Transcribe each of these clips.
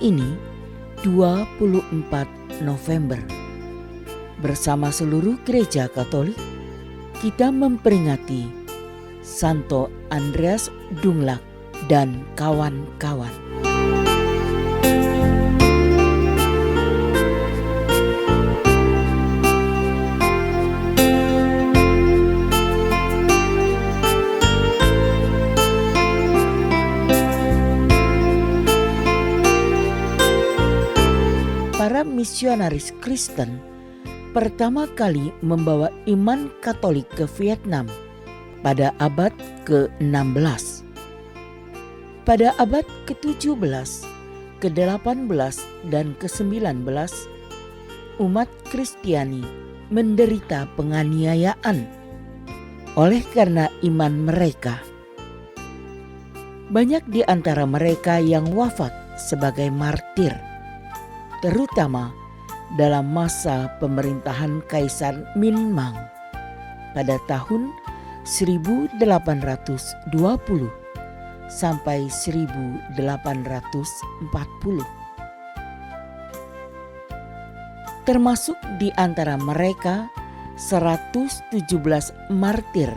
ini 24 November. Bersama seluruh gereja Katolik, kita memperingati Santo Andreas Dunglac dan kawan-kawan. Para misionaris Kristen pertama kali membawa iman Katolik ke Vietnam pada abad ke-16. Pada abad ke-17, ke-18, dan ke-19, umat Kristiani menderita penganiayaan oleh karena iman mereka. Banyak di antara mereka yang wafat sebagai martir, terutama dalam masa pemerintahan Kaisar Minh Mang pada tahun 1820 sampai 1840. Termasuk di antara mereka 117 martir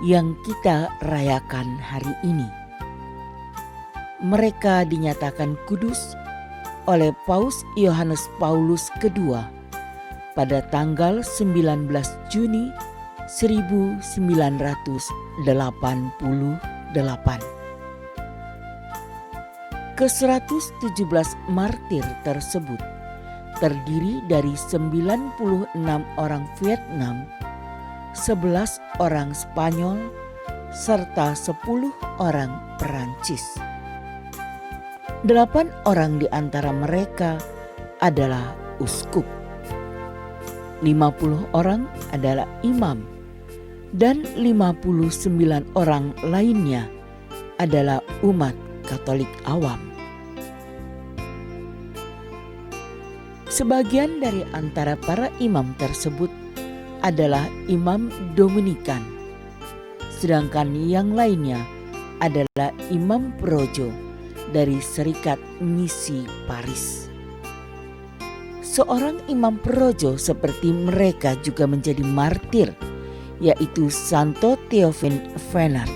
yang kita rayakan hari ini. Mereka dinyatakan kudus oleh Paus Yohanes Paulus II pada tanggal 19 Juni 1988. Ke-117 martir tersebut terdiri dari 96 orang Vietnam, 11 orang Spanyol, serta 10 orang Perancis. 8 orang di antara mereka adalah uskup, 50 orang adalah imam, dan 59 orang lainnya adalah umat Katolik awam. Sebagian dari antara para imam tersebut adalah imam Dominikan, sedangkan yang lainnya adalah imam Projo dari Serikat Misi Paris. Seorang imam Projo seperti mereka juga menjadi martir, yaitu Santo Théophile Vénard.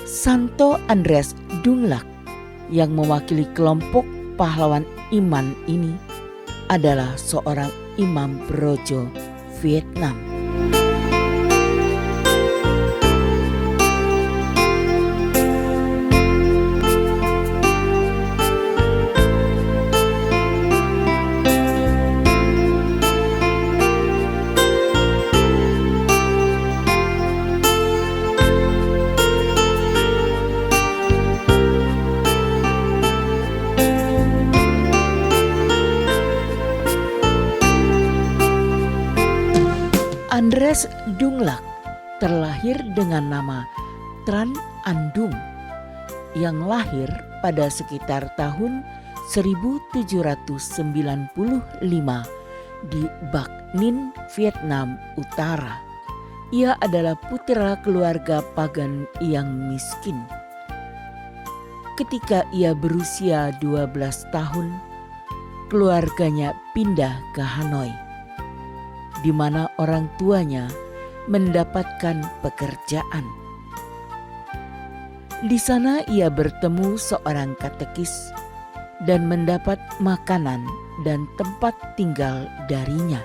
Santo Andreas Dunglac yang mewakili kelompok pahlawan iman ini adalah seorang imam Projo Vietnam. Andreas Dunglac terlahir dengan nama Tran Andung yang lahir pada sekitar tahun 1795 di Bac Ninh, Vietnam Utara. Ia adalah putra keluarga pagan yang miskin. Ketika ia berusia 12 tahun, keluarganya pindah ke Hanoi, di mana orang tuanya mendapatkan pekerjaan. Di sana ia bertemu seorang katekis dan mendapat makanan dan tempat tinggal darinya.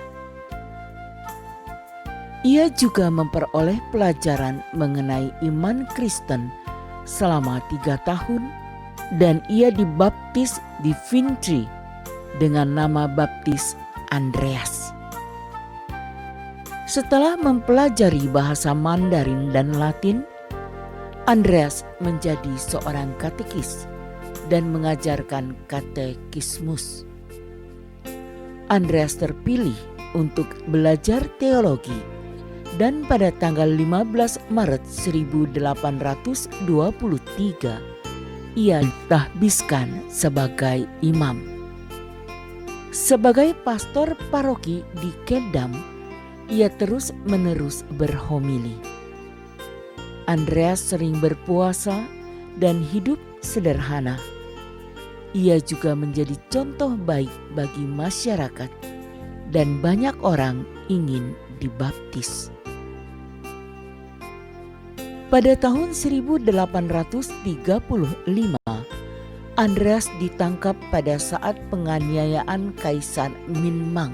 Ia juga memperoleh pelajaran mengenai iman Kristen selama 3 tahun dan ia dibaptis di Vinh dengan nama baptis Andreas. Setelah mempelajari bahasa Mandarin dan Latin, Andreas menjadi seorang katekis dan mengajarkan katekismus. Andreas terpilih untuk belajar teologi dan pada tanggal 15 Maret 1823 ia ditahbiskan sebagai imam. Sebagai pastor paroki di Kendam, ia terus-menerus berhomili. Andreas sering berpuasa dan hidup sederhana. Ia juga menjadi contoh baik bagi masyarakat dan banyak orang ingin dibaptis. Pada tahun 1835, Andreas ditangkap pada saat penganiayaan Kaisar Min Mang,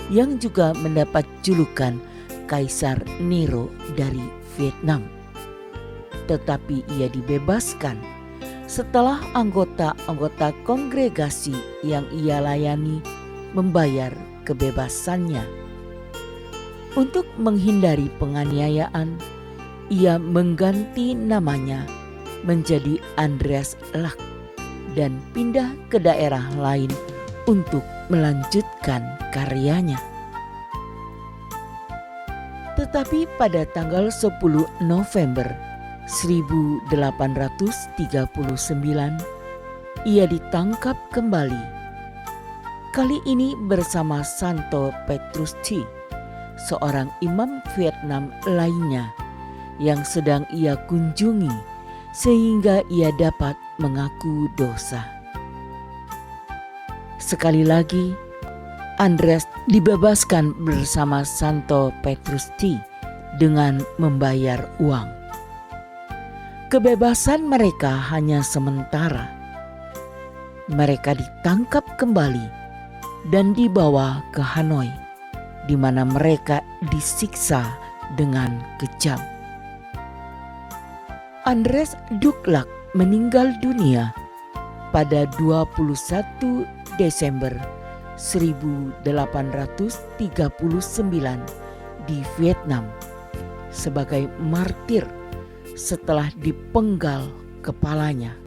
yang juga mendapat julukan Kaisar Nero dari Vietnam. Tetapi ia dibebaskan setelah anggota-anggota kongregasi yang ia layani membayar kebebasannya. Untuk menghindari penganiayaan, ia mengganti namanya menjadi Andreas Lak dan pindah ke daerah lain untuk melanjutkan karyanya. Tetapi pada tanggal 10 November 1839, ia ditangkap kembali. Kali ini bersama Santo Petrus Thi, seorang imam Vietnam lainnya yang sedang ia kunjungi sehingga ia dapat mengaku dosa. Sekali lagi, Andreas dibebaskan bersama Santo Petrus Thi dengan membayar uang. Kebebasan mereka hanya sementara. Mereka ditangkap kembali dan dibawa ke Hanoi, di mana mereka disiksa dengan kejam. Andreas Duc Lac meninggal dunia pada 21 Desember 1839 di Vietnam sebagai martir setelah dipenggal kepalanya.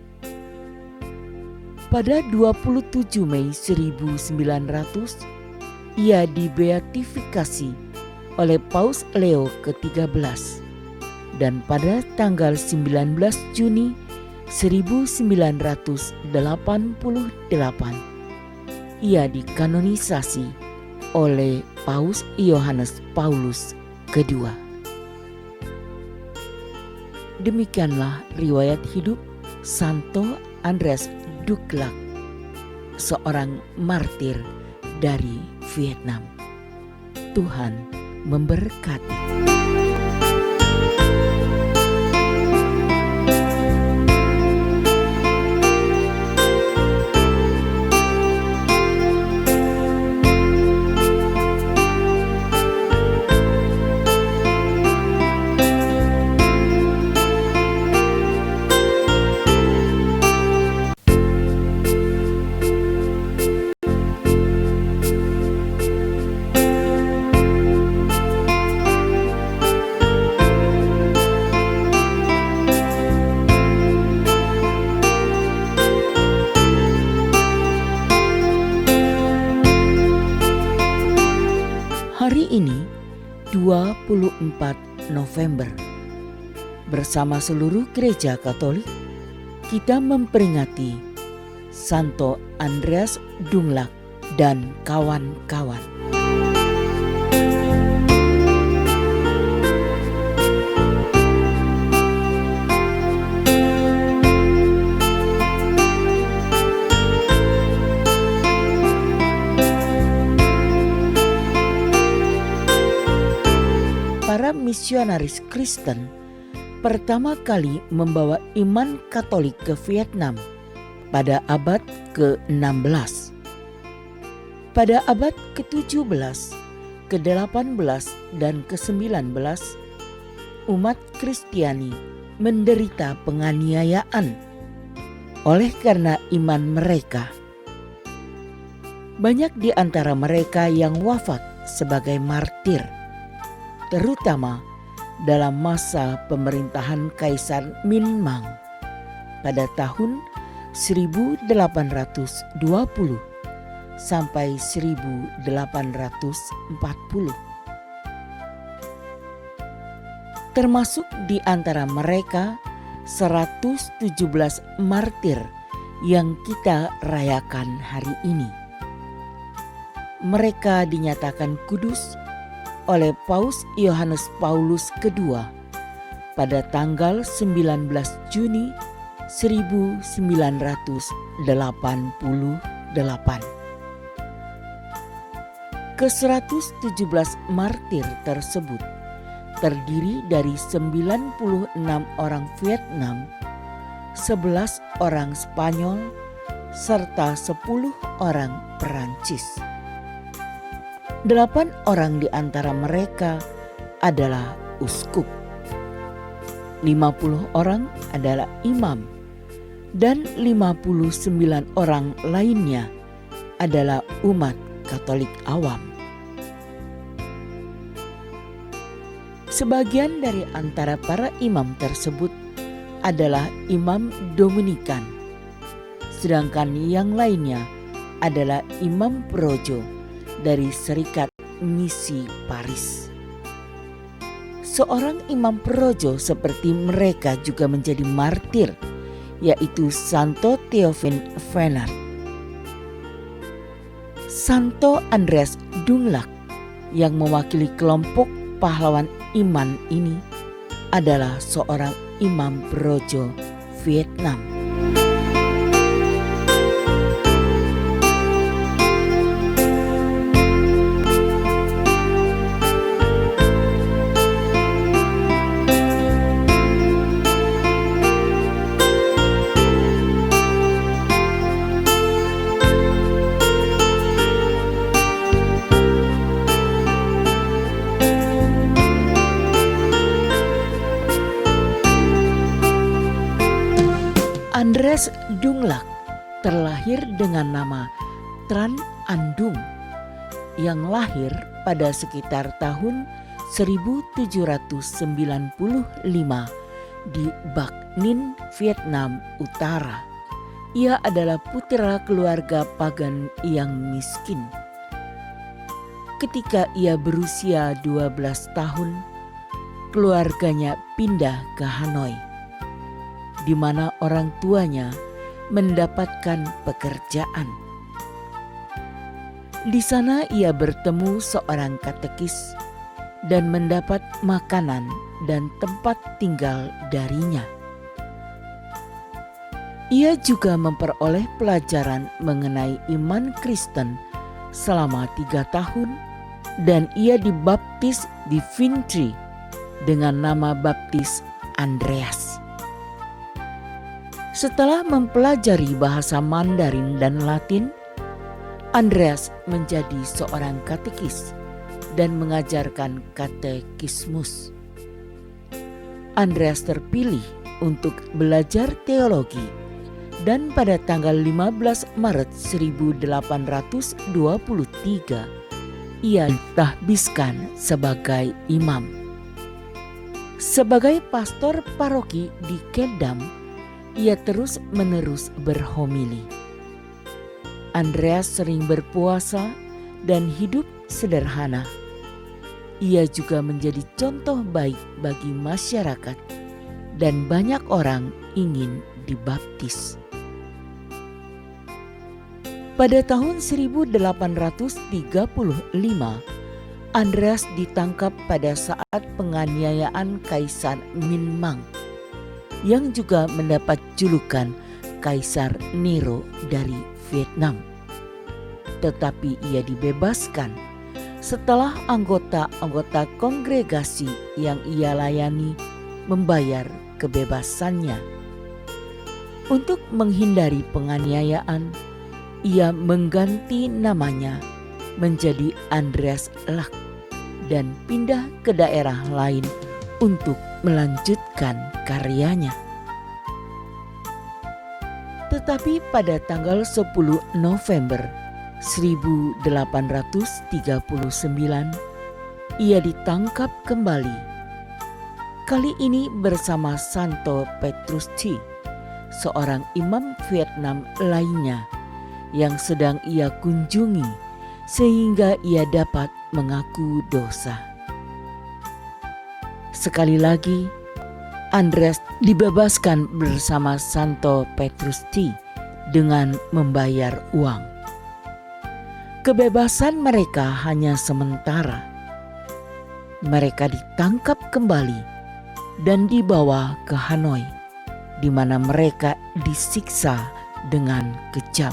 Pada 27 Mei 1900, ia dibeatifikasi oleh Paus Leo ke-13 dan pada tanggal 19 Juni 1988 ia dikanonisasi oleh Paus Yohanes Paulus II. Demikianlah riwayat hidup Santo Andreas Duc Lac, seorang martir dari Vietnam. Tuhan memberkati. Hari ini 24 November, bersama seluruh gereja Katolik, kita memperingati Santo Andreas Duc Lac dan kawan-kawan. Para misionaris Kristen pertama kali membawa iman Katolik ke Vietnam pada abad ke-16. Pada abad ke-17, ke-18, dan ke-19, umat Kristiani menderita penganiayaan oleh karena iman mereka. Banyak di antara mereka yang wafat sebagai martir, terutama dalam masa pemerintahan Kaisar Min Mang pada tahun 1820 sampai 1840. Termasuk di antara mereka 117 martir yang kita rayakan hari ini. Mereka dinyatakan kudus oleh Paus Yohanes Paulus II pada tanggal 19 Juni 1988. Ke-117 martir tersebut terdiri dari 96 orang Vietnam, 11 orang Spanyol, serta 10 orang Perancis. 8 orang di antara mereka adalah uskup, 50 orang adalah imam, dan 59 orang lainnya adalah umat Katolik awam. Sebagian dari antara para imam tersebut adalah imam Dominikan, sedangkan yang lainnya adalah imam projo dari Serikat Misi Paris. Seorang imam projo seperti mereka juga menjadi martir, yaitu Santo Théophile Vénard. Santo Andreas Dunglac yang mewakili kelompok pahlawan iman ini adalah seorang imam projo Vietnam. Andreas Dunglac terlahir dengan nama Tran Andung yang lahir pada sekitar tahun 1795 di Bac Ninh, Vietnam Utara. Ia adalah putra keluarga pagan yang miskin. Ketika ia berusia 12 tahun, keluarganya pindah ke Hanoi, di mana orang tuanya mendapatkan pekerjaan. Di sana ia bertemu seorang katekis dan mendapat makanan dan tempat tinggal darinya. Ia juga memperoleh pelajaran mengenai iman Kristen selama 3 tahun dan ia dibaptis di Vintry dengan nama baptis Andreas. Setelah mempelajari bahasa Mandarin dan Latin, Andreas menjadi seorang katekis dan mengajarkan katekismus. Andreas terpilih untuk belajar teologi dan pada tanggal 15 Maret 1823 ia ditahbiskan sebagai imam. Sebagai pastor paroki di Keldam, ia terus-menerus berhomili. Andreas sering berpuasa dan hidup sederhana. Ia juga menjadi contoh baik bagi masyarakat dan banyak orang ingin dibaptis. Pada tahun 1835, Andreas ditangkap pada saat penganiayaan Kaisar Minh Mang, yang juga mendapat julukan Kaisar Nero dari Vietnam. Tetapi ia dibebaskan setelah anggota-anggota kongregasi yang ia layani membayar kebebasannya. Untuk menghindari penganiayaan, ia mengganti namanya menjadi Andreas Lac dan pindah ke daerah lain untuk melanjutkan karyanya. Tetapi pada tanggal 10 November 1839, ia ditangkap kembali. Kali ini bersama Santo Petrus Thi, seorang imam Vietnam lainnya yang sedang ia kunjungi sehingga ia dapat mengaku dosa. Sekali lagi, Andreas dibebaskan bersama Santo Petrus Thi dengan membayar uang. Kebebasan mereka hanya sementara. Mereka ditangkap kembali dan dibawa ke Hanoi. di mana mereka disiksa dengan kejam.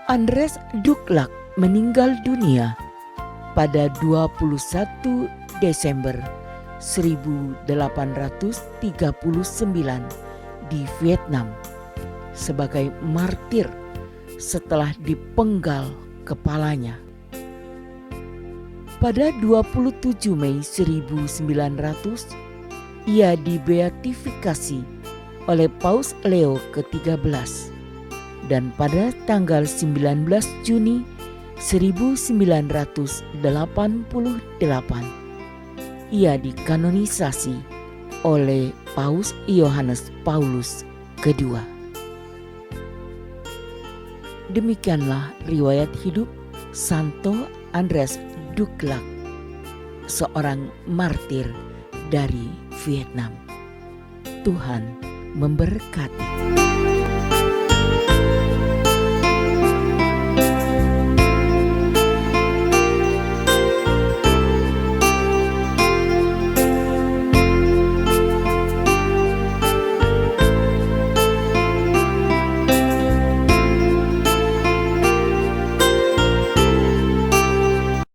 Andres Dukla meninggal dunia pada 21 Desember 1839 di Vietnam sebagai martir setelah dipenggal kepalanya. Pada 27 Mei 1900, ia dibeatifikasi oleh Paus Leo ke-13 dan pada tanggal 19 Juni 1988 ia dikanonisasi oleh Paus Yohanes Paulus II. Demikianlah riwayat hidup Santo Andres Dukla, seorang martir dari Vietnam. Tuhan memberkati.